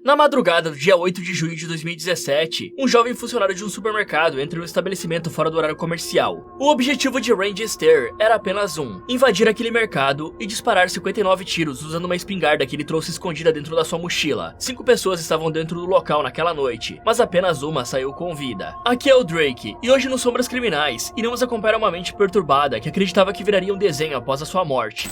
Na madrugada do dia 8 de junho de 2017, um jovem funcionário de um supermercado entra em um estabelecimento fora do horário comercial. O objetivo de Randy Stair era apenas um: invadir aquele mercado e disparar 59 tiros usando uma espingarda que ele trouxe escondida dentro da sua mochila. 5 pessoas estavam dentro do local naquela noite, mas apenas uma saiu com vida. Aqui é o Drake, e hoje no Sombras Criminais, iremos acompanhar uma mente perturbada que acreditava que viraria um desenho após a sua morte.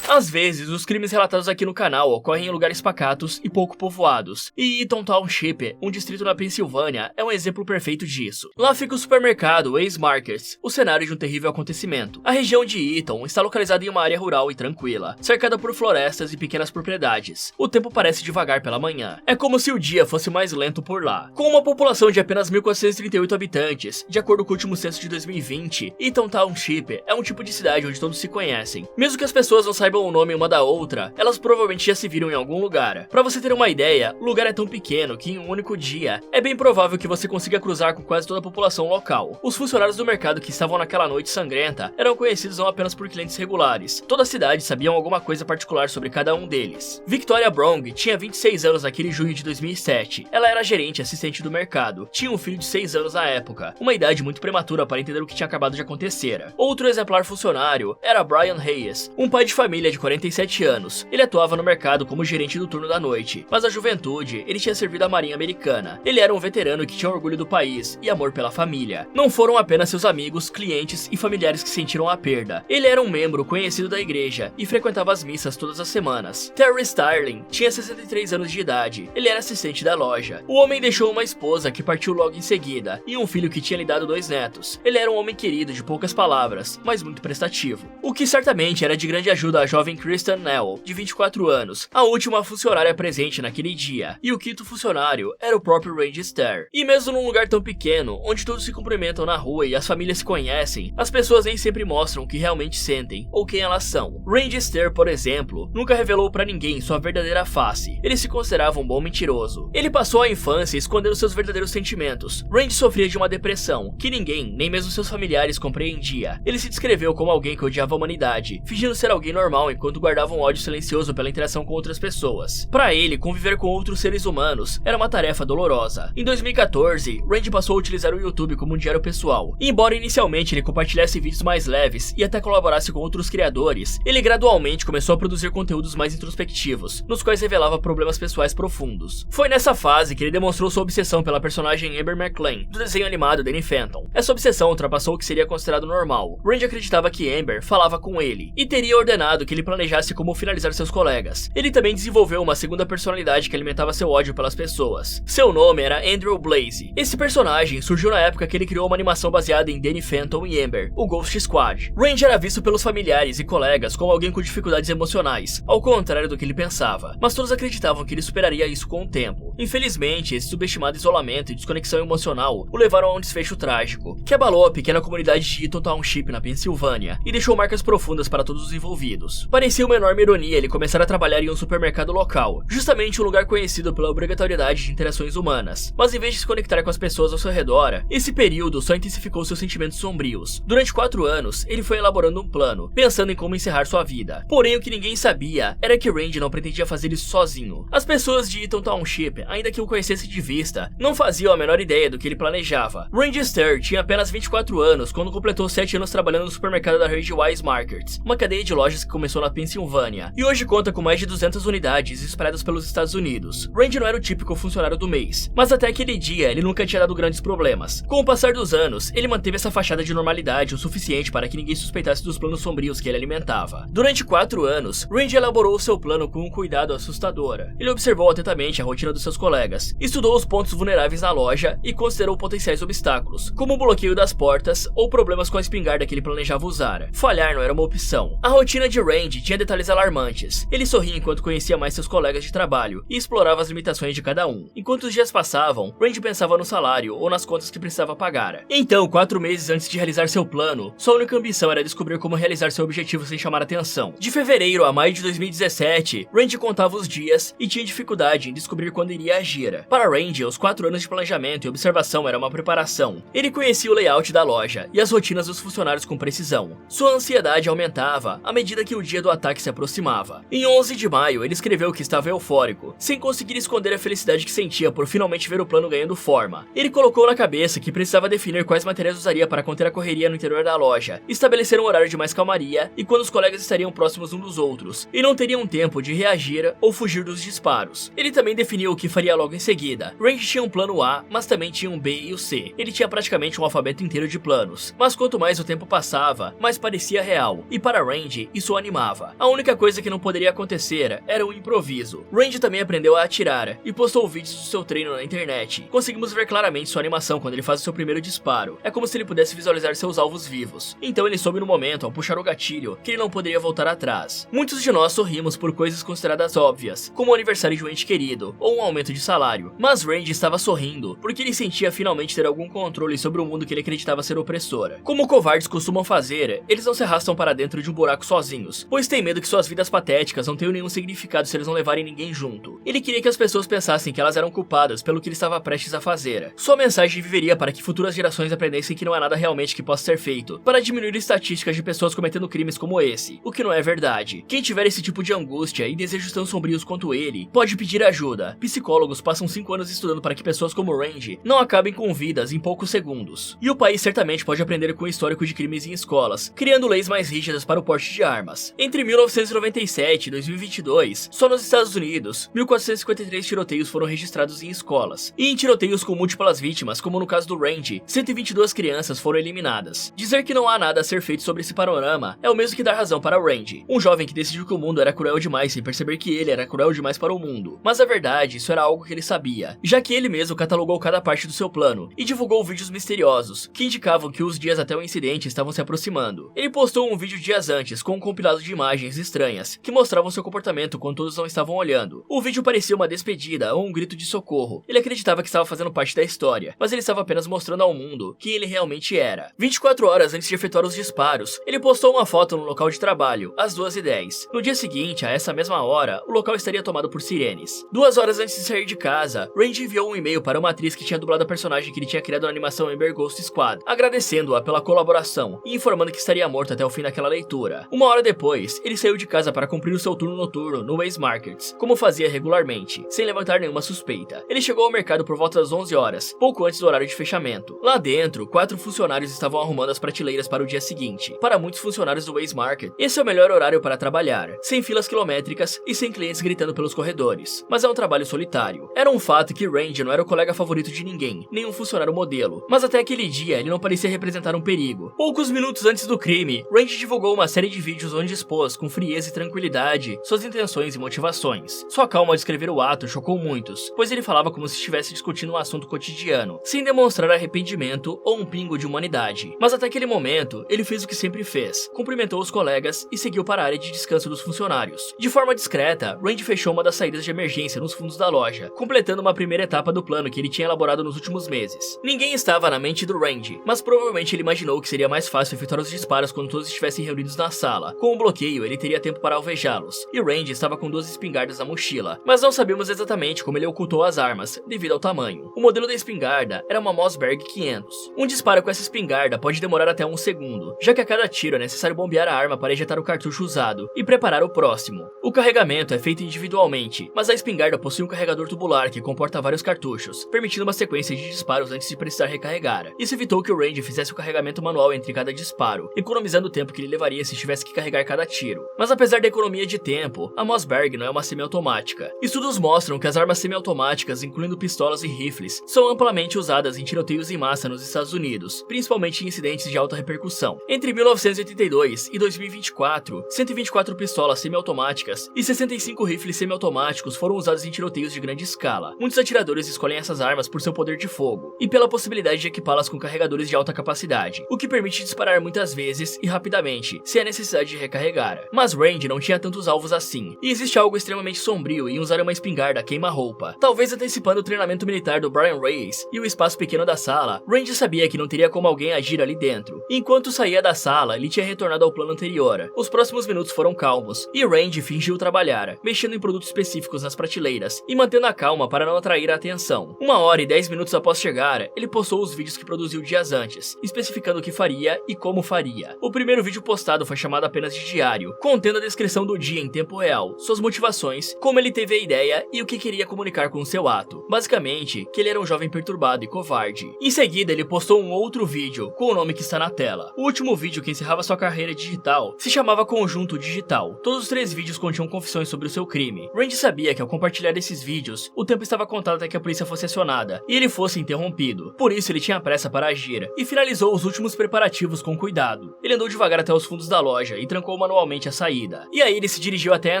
Às vezes, os crimes relatados aqui no canal ocorrem em lugares pacatos e pouco povoados, e Eaton Township, um distrito na Pensilvânia, é um exemplo perfeito disso. Lá fica o supermercado Ace Markets, o cenário de um terrível acontecimento. A região de Eaton está localizada em uma área rural e tranquila, cercada por florestas e pequenas propriedades. O tempo parece devagar pela manhã. É como se o dia fosse mais lento por lá. Com uma população de apenas 1.438 habitantes, de acordo com o último censo de 2020, Eaton Township é um tipo de cidade onde todos se conhecem. Mesmo que as pessoas não saibam o nome uma da outra, elas provavelmente já se viram em algum lugar. Pra você ter uma ideia, o lugar é tão pequeno que em um único dia, é bem provável que você consiga cruzar com quase toda a população local. Os funcionários do mercado que estavam naquela noite sangrenta eram conhecidos não apenas por clientes regulares. Toda a cidade sabia alguma coisa particular sobre cada um deles. Victoria Brong tinha 26 anos naquele junho de 2007. Ela era gerente assistente do mercado. Tinha um filho de 6 anos na época, uma idade muito prematura para entender o que tinha acabado de acontecer. Outro exemplar funcionário era Brian Hayes, um pai de família de 47 anos. Ele atuava no mercado como gerente do turno da noite, mas na juventude ele tinha servido a Marinha Americana. Ele era um veterano que tinha orgulho do país e amor pela família. Não foram apenas seus amigos, clientes e familiares que sentiram a perda. Ele era um membro conhecido da igreja e frequentava as missas todas as semanas. Terry Starling tinha 63 anos de idade. Ele era assistente da loja. O homem deixou uma esposa que partiu logo em seguida e um filho que tinha lhe dado 2 netos. Ele era um homem querido de poucas palavras, mas muito prestativo. O que certamente era de grande ajuda à jovem Kristen Nell, de 24 anos, a última funcionária presente naquele dia, e o quinto funcionário era o próprio Randy Stair. E mesmo num lugar tão pequeno, onde todos se cumprimentam na rua e as famílias se conhecem, as pessoas nem sempre mostram o que realmente sentem ou quem elas são. Randy Stair, por exemplo, nunca revelou pra ninguém sua verdadeira face. Ele se considerava um bom mentiroso. Ele passou a infância escondendo seus verdadeiros sentimentos. Randy sofria de uma depressão, que ninguém, nem mesmo seus familiares, compreendia. Ele se descreveu como alguém que odiava a humanidade, fingindo ser alguém normal enquanto guardava um ódio silencioso pela interação com outras pessoas. Para ele, conviver com outros seres humanos era uma tarefa dolorosa. Em 2014, Randy passou a utilizar o YouTube como um diário pessoal. E embora inicialmente ele compartilhasse vídeos mais leves e até colaborasse com outros criadores, ele gradualmente começou a produzir conteúdos mais introspectivos, nos quais revelava problemas pessoais profundos. Foi nessa fase que ele demonstrou sua obsessão pela personagem Amber McLean, do desenho animado Danny Phantom. Essa obsessão ultrapassou o que seria considerado normal. Randy acreditava que Amber falava com ele, e teria ordenado que ele planejasse como finalizar seus colegas. Ele também desenvolveu uma segunda personalidade que alimentava seu ódio pelas pessoas. Seu nome era Andrew Blaze. Esse personagem surgiu na época que ele criou uma animação baseada em Danny Phantom e Amber, o Ghost Squad. Randy era visto pelos familiares e colegas como alguém com dificuldades emocionais, ao contrário do que ele pensava, mas todos acreditavam que ele superaria isso com o tempo. Infelizmente, esse subestimado isolamento e desconexão emocional o levaram a um desfecho trágico, que abalou a pequena comunidade de Eaton Township na Pensilvânia e deixou marcas profundas para todos os envolvidos. Parecia uma enorme ironia ele começar a trabalhar em um supermercado local, justamente um lugar conhecido pela obrigatoriedade de interações humanas. Mas em vez de se conectar com as pessoas ao seu redor, esse período só intensificou seus sentimentos sombrios. Durante 4 anos, ele foi elaborando um plano, pensando em como encerrar sua vida. Porém, o que ninguém sabia era que Randy não pretendia fazer isso sozinho. As pessoas de Eaton Township, ainda que o conhecessem de vista, não faziam a menor ideia do que ele planejava. Randy Stair tinha apenas 24 anos quando completou 7 anos trabalhando no supermercado da rede Ace Markets, uma cadeia de lojas que começou na Pensilvânia, e hoje conta com mais de 200 unidades espalhadas pelos Estados Unidos. Randy não era o típico funcionário do mês, mas até aquele dia ele nunca tinha dado grandes problemas. Com o passar dos anos, ele manteve essa fachada de normalidade o suficiente para que ninguém suspeitasse dos planos sombrios que ele alimentava. Durante 4 anos, Randy elaborou seu plano com um cuidado assustador. Ele observou atentamente a rotina dos seus colegas, estudou os pontos vulneráveis na loja e considerou potenciais obstáculos, como o bloqueio das portas ou problemas com a espingarda que ele planejava usar. Falhar não era uma opção. A rotina de Randy tinha detalhes alarmantes. Ele sorria enquanto conhecia mais seus colegas de trabalho e explorava as limitações de cada um. Enquanto os dias passavam, Randy pensava no salário ou nas contas que precisava pagar. Então, 4 meses antes de realizar seu plano, sua única ambição era descobrir como realizar seu objetivo sem chamar atenção. De fevereiro a maio de 2017, Randy contava os dias e tinha dificuldade em descobrir quando iria agir. Para Randy, os 4 anos de planejamento e observação era uma preparação. Ele conhecia o layout da loja e as rotinas dos funcionários com precisão. Sua ansiedade aumentava à medida que o dia do ataque se aproximava. Em 11 de maio, ele escreveu que estava eufórico, sem conseguir esconder a felicidade que sentia por finalmente ver o plano ganhando forma. Ele colocou na cabeça que precisava definir quais materiais usaria para conter a correria no interior da loja, estabelecer um horário de mais calmaria e quando os colegas estariam próximos uns dos outros, e não teriam tempo de reagir ou fugir dos disparos. Ele também definiu o que faria logo em seguida. Randy tinha um plano A, mas também tinha um B e o C. Ele tinha praticamente um alfabeto inteiro de planos, mas quanto mais o tempo passava, mais parecia real, e para Randy, isso o animava. A única coisa que não poderia acontecer era o improviso. Randy também aprendeu a atirar, e postou vídeos do seu treino na internet. Conseguimos ver claramente sua animação quando ele faz o seu primeiro disparo. É como se ele pudesse visualizar seus alvos vivos. Então ele soube no momento, ao puxar o gatilho, que ele não poderia voltar atrás. Muitos de nós sorrimos por coisas consideradas óbvias, como o aniversário de um ente querido, ou um aumento de salário. Mas Randy estava sorrindo, porque ele sentia finalmente ter algum controle sobre o mundo que ele acreditava ser opressor. Como covardes costumam fazer, eles não se arrastam para dentro de um buraco sozinhos, pois têm medo que suas vidas patéticas não tenham nenhum significado se eles não levarem ninguém junto. Ele queria que as pessoas pensassem que elas eram culpadas pelo que ele estava prestes a fazer. Sua mensagem viveria para que futuras gerações aprendessem que não há nada realmente que possa ser feito para diminuir estatísticas de pessoas cometendo crimes como esse, o que não é verdade. Quem tiver esse tipo de angústia e desejos tão sombrios quanto ele, pode pedir ajuda. Psicólogos passam 5 anos estudando para que pessoas como Randy não acabem com vidas em poucos segundos. E o país certamente pode aprender com o histórico de crimes em escolas, criando leis mais rígidas para o porte de armas. Entre 1997 e 2022, só nos Estados Unidos, 1.453 tiroteios foram registrados em escolas. E em tiroteios com múltiplas vítimas, como no caso do Randy, 122 crianças foram eliminadas. Dizer que não há nada a ser feito sobre esse panorama é o mesmo que dar razão para Randy, um jovem que decidiu que o mundo era cruel demais sem perceber que ele era cruel demais para o mundo. Mas a verdade, isso era algo que ele sabia, já que ele mesmo catalogou cada parte do seu plano e divulgou vídeos misteriosos que indicavam que os dias até o incidente estavam se aproximando. Ele postou um vídeo dias antes com um compilado de imagens estranhas que mostravam seu comportamento quando todos não estavam olhando. O vídeo parecia uma despedida ou um grito de socorro. Ele acreditava que estava fazendo parte da história, mas ele estava apenas mostrando ao mundo quem ele realmente era. 24 horas antes de efetuar os disparos, ele postou uma foto no local de trabalho, às 2h10. No dia seguinte, a essa mesma hora, o local estaria tomado por sirenes. 2 horas antes de sair de casa, Randy enviou um e-mail para uma atriz que tinha dublado a personagem que ele tinha criado na animação Ember Ghost Squad, agradecendo-a pela colaboração e informando que estaria morto até o fim daquela leitura. 1 hora depois, ele saiu de casa para cumprir o seu turno noturno no Waze Markets, como fazia regularmente, sem levantar nenhuma suspeita. Ele chegou ao mercado por volta das 11 horas, pouco antes do horário de fechamento. Lá dentro, 4 funcionários estavam arrumando as prateleiras para o dia seguinte. Para muitos funcionários do Waze Market, esse é o melhor horário para trabalhar, sem filas quilométricas e sem clientes gritando pelos corredores. Mas é um trabalho solitário. Era um fato que Randy não era o colega favorito de ninguém, nem um funcionário modelo. Mas até aquele dia, ele não parecia representar um perigo. Poucos minutos antes do crime, Randy divulgou uma série de vídeos onde expôs, com frieza e tranquilidade, suas intenções e motivações. Sua calma ao descrever o ato chocou muitos, pois ele falava como se estivesse discutindo um assunto cotidiano, sem demonstrar arrependimento ou um pingo de humanidade. Mas até aquele momento, ele fez o que sempre fez, cumprimentou os colegas e seguiu para a área de descanso dos funcionários. De forma discreta, Randy fechou uma das saídas de emergência nos fundos da loja, completando uma primeira etapa do plano que ele tinha elaborado nos últimos meses. Ninguém estava na mente do Randy, mas provavelmente ele imaginou que seria mais fácil efetuar os disparos quando todos estivessem reunidos na sala. Com o bloqueio, ele teria tempo para alvejá-los, e Randy estava com 2 espingardas na mochila, mas não sabemos exatamente como ele ocultou as armas, devido ao tamanho. O modelo da espingarda era uma Mossberg 500. Um disparo com essa espingarda pode demorar até 1 segundo, já que a cada tiro é necessário bombear a arma para ejetar o cartucho usado e preparar o próximo. O carregamento é feito individualmente, mas a espingarda possui um carregador tubular que comporta vários cartuchos, permitindo uma sequência de disparos antes de precisar recarregar. Isso evitou que o Randy fizesse o carregamento manual entre cada disparo, economizando o tempo que ele levaria se tivesse que carregar cada tiro. Mas apesar da economia de tempo, a Mossberg não é uma semiautomática. Estudos mostram que as armas semiautomáticas, incluindo pistolas e rifles, são amplamente usadas em tiroteios em massa nos Estados Unidos, principalmente em incidentes de alta repercussão. Entre 1982 e 2024, 124 pistolas semiautomáticas e 65 rifles semiautomáticos foram usados em tiroteios de grande escala. Muitos atiradores escolhem essas armas por seu poder de fogo e pela possibilidade de equipá-las com carregadores de alta capacidade, o que permite disparar muitas vezes e rapidamente, sem a necessidade de recarregar carregara. Mas Randy não tinha tantos alvos assim, e existe algo extremamente sombrio em usar uma espingarda queima-roupa. Talvez antecipando o treinamento militar do Brian Reyes e o espaço pequeno da sala, Randy sabia que não teria como alguém agir ali dentro. Enquanto saía da sala, ele tinha retornado ao plano anterior. Os próximos minutos foram calmos, e Randy fingiu trabalhar, mexendo em produtos específicos nas prateleiras e mantendo a calma para não atrair a atenção. 1h10 após chegar, ele postou os vídeos que produziu dias antes, especificando o que faria e como faria. O primeiro vídeo postado foi chamado apenas de diário, contendo a descrição do dia em tempo real, suas motivações, como ele teve a ideia e o que queria comunicar com seu ato. Basicamente, que ele era um jovem perturbado e covarde. Em seguida, ele postou um outro vídeo, com o nome que está na tela. O último vídeo que encerrava sua carreira digital se chamava Conjunto Digital. Todos os 3 vídeos continham confissões sobre o seu crime. Randy sabia que ao compartilhar esses vídeos, o tempo estava contado até que a polícia fosse acionada e ele fosse interrompido. Por isso, ele tinha pressa para agir e finalizou os últimos preparativos com cuidado. Ele andou devagar até os fundos da loja e trancou manualmente a saída. E aí ele se dirigiu até a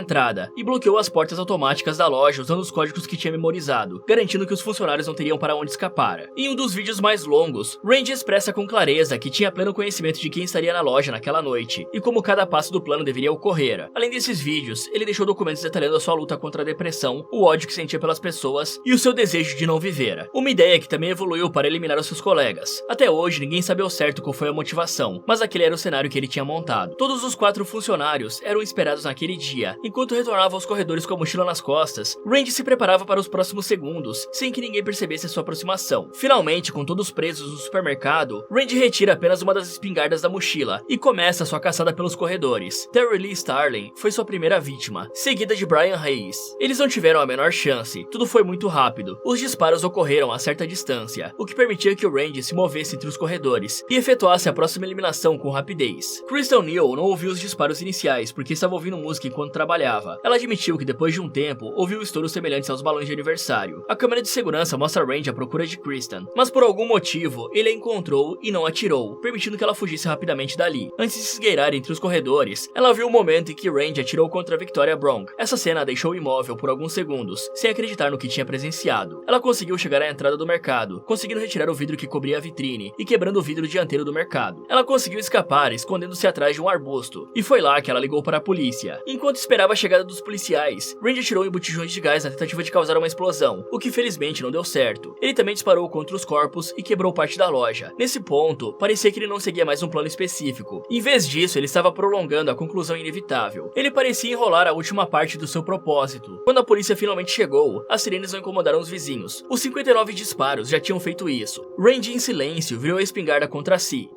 entrada e bloqueou as portas automáticas da loja usando os códigos que tinha memorizado, garantindo que os funcionários não teriam para onde escapar. Em um dos vídeos mais longos, Randy expressa com clareza que tinha pleno conhecimento de quem estaria na loja naquela noite e como cada passo do plano deveria ocorrer. Além desses vídeos, ele deixou documentos detalhando a sua luta contra a depressão, o ódio que sentia pelas pessoas e o seu desejo de não viver. Uma ideia que também evoluiu para eliminar os seus colegas. Até hoje, ninguém sabe ao certo qual foi a motivação, mas aquele era o cenário que ele tinha montado. Todos os 4 funcionários eram esperados naquele dia. Enquanto retornava aos corredores com a mochila nas costas, Randy se preparava para os próximos segundos, sem que ninguém percebesse a sua aproximação. Finalmente, com todos presos no supermercado, Randy retira apenas uma das espingardas da mochila e começa sua caçada pelos corredores. Terry Lee Starling foi sua primeira vítima, seguida de Brian Reyes. Eles não tiveram a menor chance, tudo foi muito rápido. Os disparos ocorreram a certa distância, o que permitia que o Randy se movesse entre os corredores e efetuasse a próxima eliminação com rapidez. Crystal Neal não ouviu os disparos iniciais porque estava ouvindo música enquanto trabalhava. Ela admitiu que depois de um tempo, ouviu estouros semelhantes aos balões de aniversário. A câmera de segurança mostra Randy à procura de Kristen, mas por algum motivo, ele a encontrou e não atirou, permitindo que ela fugisse rapidamente dali. Antes de se esgueirar entre os corredores, ela viu o momento em que Randy atirou contra Victoria Bronk. Essa cena a deixou imóvel por alguns segundos, sem acreditar no que tinha presenciado. Ela conseguiu chegar à entrada do mercado, conseguindo retirar o vidro que cobria a vitrine e quebrando o vidro dianteiro do mercado. Ela conseguiu escapar, escondendo-se atrás de um arbusto, e foi lá que ela ligou para a polícia. Enquanto esperava a chegada dos policiais, Randy atirou em botijões de gás na tentativa de causar uma explosão, o que felizmente não deu certo. Ele também disparou contra os corpos e quebrou parte da loja. Nesse ponto, parecia que ele não seguia mais um plano específico. Em vez disso, ele estava prolongando a conclusão inevitável. Ele parecia enrolar a última parte do seu propósito. Quando a polícia finalmente chegou, as sirenes não incomodaram os vizinhos. Os 59 disparos já tinham feito isso. Randy, em silêncio, virou a espingarda contra si.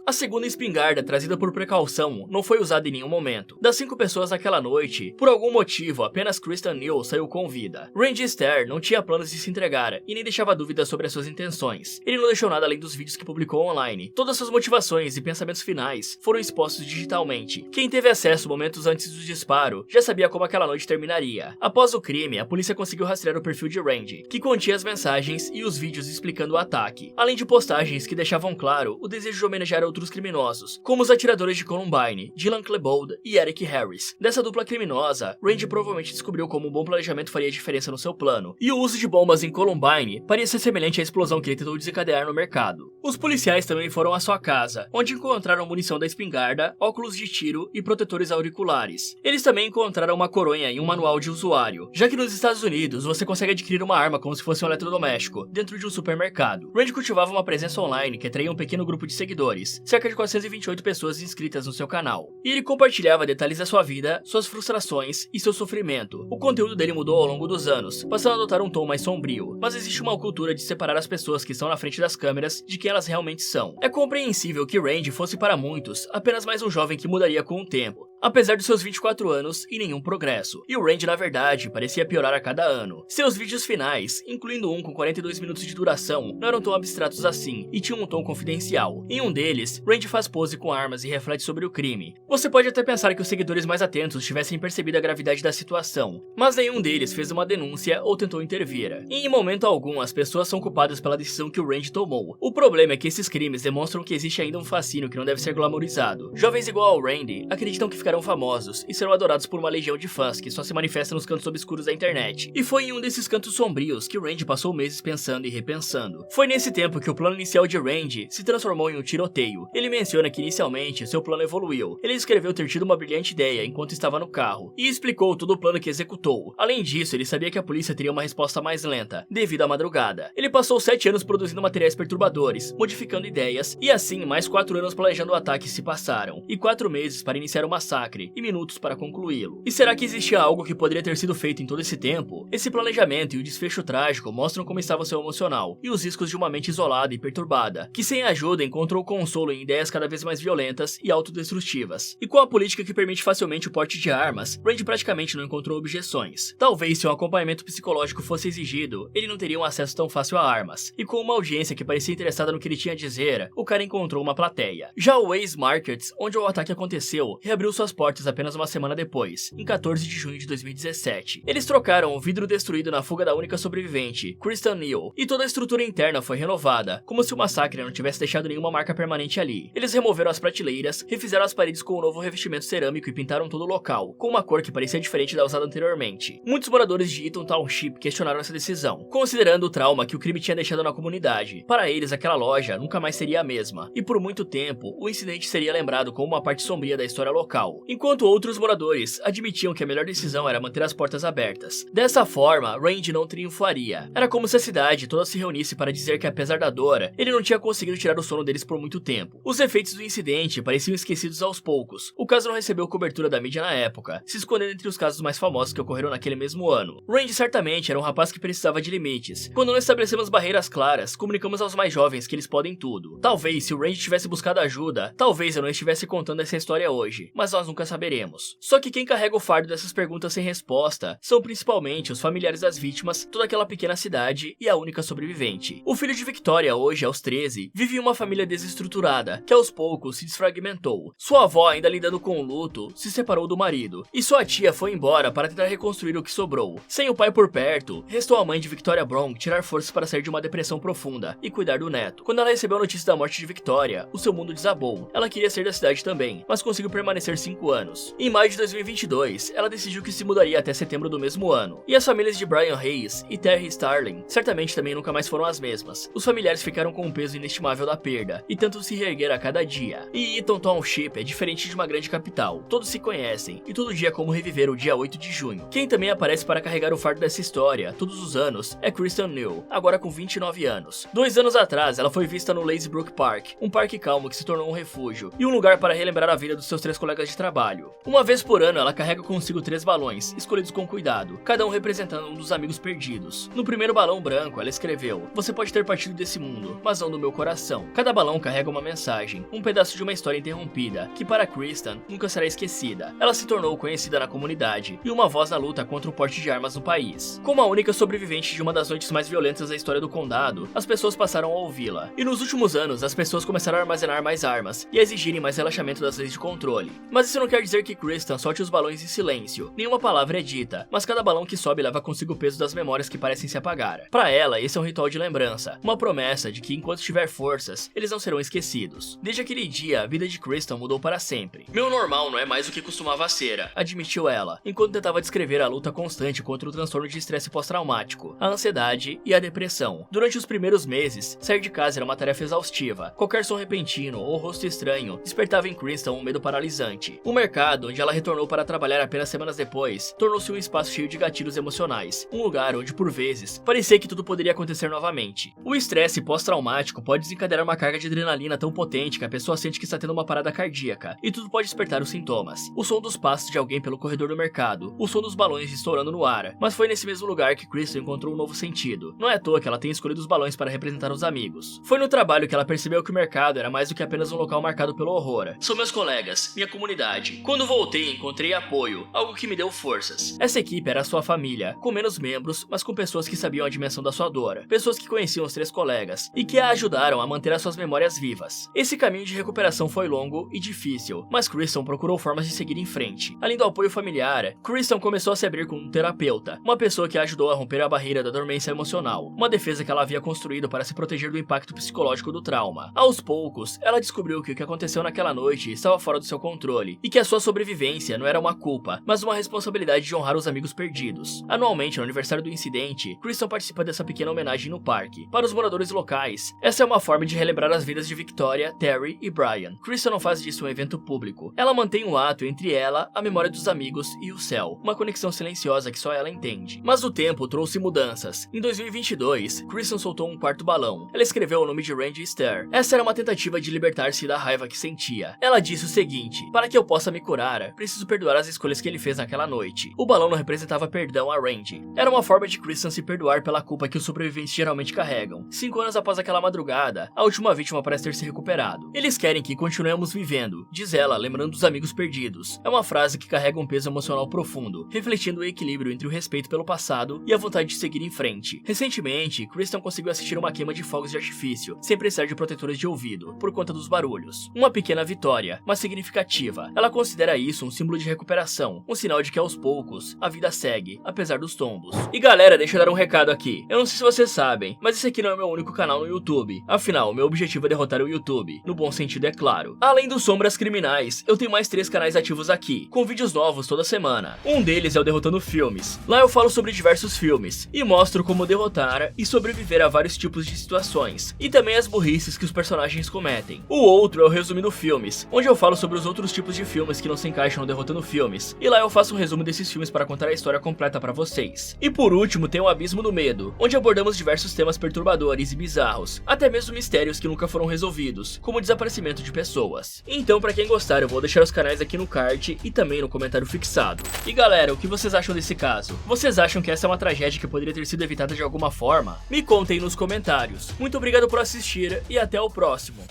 A segunda espingarda, trazida por precaução, não foi usada em nenhum momento. Das 5 pessoas naquela noite, por algum motivo, apenas Kristen Neal saiu com vida. Randy Stair não tinha planos de se entregar e nem deixava dúvidas sobre as suas intenções. Ele não deixou nada além dos vídeos que publicou online. Todas suas motivações e pensamentos finais foram expostos digitalmente. Quem teve acesso momentos antes do disparo já sabia como aquela noite terminaria. Após o crime, a polícia conseguiu rastrear o perfil de Randy, que continha as mensagens e os vídeos explicando o ataque, além de postagens que deixavam claro o desejo de homenagear outros criminosos, como os atiradores de Columbine, Dylan Klebold e Eric Harris. Dessa dupla criminosa, Randy provavelmente descobriu como um bom planejamento faria diferença no seu plano, e o uso de bombas em Columbine parecia semelhante à explosão que ele tentou desencadear no mercado. Os policiais também foram à sua casa, onde encontraram munição da espingarda, óculos de tiro e protetores auriculares. Eles também encontraram uma coronha e um manual de usuário, já que nos Estados Unidos você consegue adquirir uma arma como se fosse um eletrodoméstico, dentro de um supermercado. Randy cultivava uma presença online que atraía um pequeno grupo de seguidores, cerca de 428 pessoas inscritas no seu canal. E ele compartilhava detalhes da sua vida, suas frustrações e seu sofrimento. O conteúdo dele mudou ao longo dos anos, passando a adotar um tom mais sombrio, mas existe uma cultura de separar as pessoas que estão na frente das câmeras de quem elas realmente são. É compreensível que Randy fosse para muitos apenas mais um jovem que mudaria com o tempo, apesar dos seus 24 anos e nenhum progresso. E o Randy, na verdade, parecia piorar a cada ano. Seus vídeos finais, incluindo um com 42 minutos de duração, não eram tão abstratos assim e tinham um tom confidencial. Em um deles, Randy faz pose com armas e reflete sobre o crime. Você pode até pensar que os seguidores mais atentos tivessem percebido a gravidade da situação, mas nenhum deles fez uma denúncia ou tentou intervir. E em momento algum, as pessoas são culpadas pela decisão que o Randy tomou. O problema é que esses crimes demonstram que existe ainda um fascínio que não deve ser glamourizado. Jovens igual ao Randy acreditam que ficar ficaram famosos e serão adorados por uma legião de fãs que só se manifesta nos cantos obscuros da internet. E foi em um desses cantos sombrios que Randy passou meses pensando e repensando. Foi nesse tempo que o plano inicial de Randy se transformou em um tiroteio. Ele menciona que inicialmente seu plano evoluiu. Ele escreveu ter tido uma brilhante ideia enquanto estava no carro e explicou todo o plano que executou. Além disso, ele sabia que a polícia teria uma resposta mais lenta, devido à madrugada. Ele passou 7 anos produzindo materiais perturbadores, modificando ideias, e assim mais 4 anos planejando o ataque se passaram, e 4 meses para iniciar o massacre, e minutos para concluí-lo. E será que existia algo que poderia ter sido feito em todo esse tempo? Esse planejamento e o desfecho trágico mostram como estava seu emocional, e os riscos de uma mente isolada e perturbada, que sem ajuda encontrou consolo em ideias cada vez mais violentas e autodestrutivas. E com a política que permite facilmente o porte de armas, Randy praticamente não encontrou objeções. Talvez se um acompanhamento psicológico fosse exigido, ele não teria um acesso tão fácil a armas, e com uma audiência que parecia interessada no que ele tinha a dizer, o cara encontrou uma plateia. Já o Ace Markets, onde o ataque aconteceu, reabriu suas portas apenas uma semana depois, em 14 de junho de 2017. Eles trocaram o vidro destruído na fuga da única sobrevivente, Kristen Neal, e toda a estrutura interna foi renovada, como se o massacre não tivesse deixado nenhuma marca permanente ali. Eles removeram as prateleiras, refizeram as paredes com um novo revestimento cerâmico e pintaram todo o local, com uma cor que parecia diferente da usada anteriormente. Muitos moradores de Eaton Township questionaram essa decisão, considerando o trauma que o crime tinha deixado na comunidade. Para eles, aquela loja nunca mais seria a mesma, e por muito tempo, o incidente seria lembrado como uma parte sombria da história local, enquanto outros moradores admitiam que a melhor decisão era manter as portas abertas. Dessa forma, Randy não triunfaria. Era como se a cidade toda se reunisse para dizer que, apesar da dor, ele não tinha conseguido tirar o sono deles por muito tempo. Os efeitos do incidente pareciam esquecidos aos poucos. O caso não recebeu cobertura da mídia na época, se escondendo entre os casos mais famosos que ocorreram naquele mesmo ano. Randy certamente era um rapaz que precisava de limites. Quando não estabelecemos barreiras claras, comunicamos aos mais jovens que eles podem tudo. Talvez se o Randy tivesse buscado ajuda, talvez eu não estivesse contando essa história hoje, mas nós nunca saberemos. Só que quem carrega o fardo dessas perguntas sem resposta são principalmente os familiares das vítimas, toda aquela pequena cidade e a única sobrevivente. O filho de Victoria, hoje aos 13, vive em uma família desestruturada, que aos poucos se desfragmentou. Sua avó, ainda lidando com o luto, se separou do marido, e sua tia foi embora para tentar reconstruir o que sobrou. Sem o pai por perto, restou a mãe de Victoria Brown tirar forças para sair de uma depressão profunda e cuidar do neto. Quando ela recebeu a notícia da morte de Victoria, o seu mundo desabou. Ela queria sair da cidade também, mas conseguiu permanecer 5 anos. Em maio de 2022, ela decidiu que se mudaria até setembro do mesmo ano. E as famílias de Brian Hayes e Terry Starling certamente também nunca mais foram as mesmas. Os familiares ficaram com um peso inestimável da perda, e tentam se reerguer a cada dia. E Eaton Township é diferente de uma grande capital. Todos se conhecem, e todo dia é como reviver o dia 8 de junho. Quem também aparece para carregar o fardo dessa história, todos os anos, é Kristen Neal, agora com 29 anos. 2 anos atrás, ela foi vista no Lazy Brook Park, um parque calmo que se tornou um refúgio, e um lugar para relembrar a vida dos seus 3 colegas de trabalho. Uma vez por ano, ela carrega consigo 3 balões, escolhidos com cuidado, cada um representando um dos amigos perdidos. No primeiro balão branco, ela escreveu: "Você pode ter partido desse mundo, mas não do meu coração." Cada balão carrega uma mensagem, um pedaço de uma história interrompida, que para Kristen nunca será esquecida. Ela se tornou conhecida na comunidade e uma voz na luta contra o porte de armas no país. Como a única sobrevivente de uma das noites mais violentas da história do condado, as pessoas passaram a ouvi-la. E nos últimos anos, as pessoas começaram a armazenar mais armas e a exigirem mais relaxamento das leis de controle. Mas isso não quer dizer que Kristen solte os balões em silêncio. Nenhuma palavra é dita, mas cada balão que sobe leva consigo o peso das memórias que parecem se apagar. Para ela, esse é um ritual de lembrança, uma promessa de que enquanto tiver forças, eles não serão esquecidos. Desde aquele dia, a vida de Kristen mudou para sempre. "Meu normal não é mais o que costumava ser", admitiu ela, enquanto tentava descrever a luta constante contra o transtorno de estresse pós-traumático, a ansiedade e a depressão. Durante os primeiros meses, sair de casa era uma tarefa exaustiva. Qualquer som repentino ou rosto estranho despertava em Kristen um medo paralisante. O mercado, onde ela retornou para trabalhar apenas semanas depois, tornou-se um espaço cheio de gatilhos emocionais, um lugar onde, por vezes, parecia que tudo poderia acontecer novamente. O estresse pós-traumático pode desencadear uma carga de adrenalina tão potente que a pessoa sente que está tendo uma parada cardíaca, e tudo pode despertar os sintomas. O som dos passos de alguém pelo corredor do mercado, o som dos balões estourando no ar. Mas foi nesse mesmo lugar que Kristen encontrou um novo sentido. Não é à toa que ela tem escolhido os balões para representar os amigos. Foi no trabalho que ela percebeu que o mercado era mais do que apenas um local marcado pelo horror. "São meus colegas, minha comunidade. Quando voltei, encontrei apoio, algo que me deu forças." Essa equipe era a sua família, com menos membros, mas com pessoas que sabiam a dimensão da sua dor. Pessoas que conheciam os 3 colegas e que a ajudaram a manter as suas memórias vivas. Esse caminho de recuperação foi longo e difícil, mas Kristen procurou formas de seguir em frente. Além do apoio familiar, Kristen começou a se abrir com um terapeuta, uma pessoa que a ajudou a romper a barreira da dormência emocional, uma defesa que ela havia construído para se proteger do impacto psicológico do trauma. Aos poucos, ela descobriu que o que aconteceu naquela noite estava fora do seu controle, Terry, e que a sua sobrevivência não era uma culpa, mas uma responsabilidade de honrar os amigos perdidos. Anualmente, no aniversário do incidente, Kristen participa dessa pequena homenagem no parque. Para os moradores locais, essa é uma forma de relembrar as vidas de Victoria, Terry e Brian. Kristen não faz disso um evento público. Ela mantém um ato entre ela, a memória dos amigos e o céu, uma conexão silenciosa que só ela entende. Mas o tempo trouxe mudanças. Em 2022, Kristen soltou um quarto balão. Ela escreveu o nome de Randy Stair. Essa era uma tentativa de libertar-se da raiva que sentia. Ela disse o seguinte: para que eu possa me curar, preciso perdoar as escolhas que ele fez naquela noite. O balão não representava perdão a Randy. Era uma forma de Kristen se perdoar pela culpa que os sobreviventes geralmente carregam. 5 anos após aquela madrugada, a última vítima parece ter se recuperado. Eles querem que continuemos vivendo, diz ela, lembrando dos amigos perdidos. É uma frase que carrega um peso emocional profundo, refletindo o equilíbrio entre o respeito pelo passado e a vontade de seguir em frente. Recentemente, Kristen conseguiu assistir uma queima de fogos de artifício, sem precisar de protetores de ouvido, por conta dos barulhos. Uma pequena vitória, mas significativa. Ela considera isso um símbolo de recuperação, um sinal de que aos poucos, a vida segue, apesar dos tombos. E galera, deixa eu dar um recado aqui. Eu não sei se vocês sabem, mas esse aqui não é meu único canal no YouTube. Afinal, meu objetivo é derrotar o YouTube, no bom sentido é claro. Além dos Sombras Criminais, eu tenho mais 3 canais ativos aqui, com vídeos novos toda semana. Um deles é o Derrotando Filmes. Lá eu falo sobre diversos filmes, e mostro como derrotar e sobreviver a vários tipos de situações, e também as burrices que os personagens cometem. O outro é o Resumindo Filmes, onde eu falo sobre os outros tipos de filmes que não se encaixam no Derrotando Filmes, e lá eu faço um resumo desses filmes para contar a história completa pra vocês. E por último tem o Abismo do Medo, onde abordamos diversos temas perturbadores e bizarros, até mesmo mistérios que nunca foram resolvidos, como o desaparecimento de pessoas. Então pra quem gostar eu vou deixar os canais aqui no card e também no comentário fixado. E galera, o que vocês acham desse caso? Vocês acham que essa é uma tragédia que poderia ter sido evitada de alguma forma? Me contem nos comentários. Muito obrigado por assistir e até o próximo.